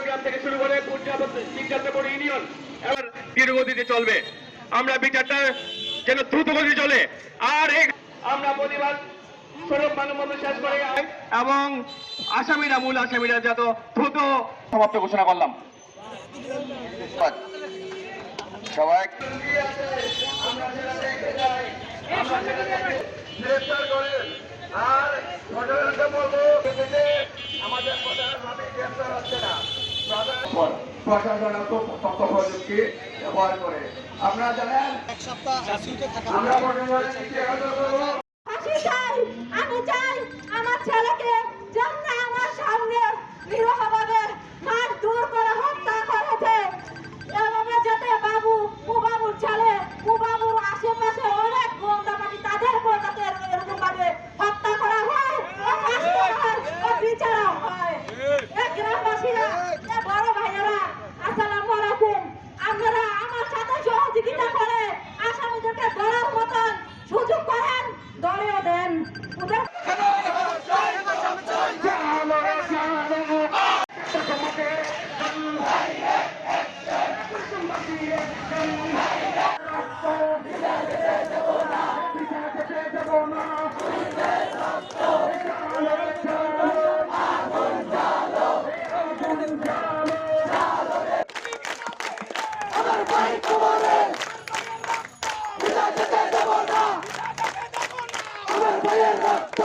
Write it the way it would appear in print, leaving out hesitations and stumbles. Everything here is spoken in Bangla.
গ্রাম থেকে শুরু করে সিদ্ধান্তপুর ইউনিয়ন এবার ধীরগতিতে চলবে। আমরা বিচারটা যেন দ্রুত গতিতে চলে। আর আমরা প্রতিবাদ স্বরূপ মানববন্ধন শেষ করে এবং মূল আসামিরা যত দ্রুত সমাপ্ত ঘোষণা করলাম। সবাই গ্রেফতার করে আর ঘটনাটা বলবো আমাদের প্রধানভাবে গ্রেফতার হচ্ছে না। প্রশাসন তথ্য প্রযুক্তি ব্যবহার করে আপনারা জানেন আমরা আমি চাই আমার ছেলেকে যেমন আমার সামনে নিরহভাবে মার দূর করে হত্যা করেছে এভাবে যাতে বাবুর ছেলে বাবুর আশেপাশে অনেক গোন্দাপাটি তাদেরকেও যাতে এরকম ভাবে হত্যা করা হয় ও বিচারা হয়। গ্রামবাসীরা বড় ভাইয়েরা আসসালামু আলাইকুম, আপনারা আমার সাথে সহযোগিতা করে আসামিদেরকে ধরার মতন সুযোগ করেন, দলেও দেন। আমার ভাইয়ের রক্ত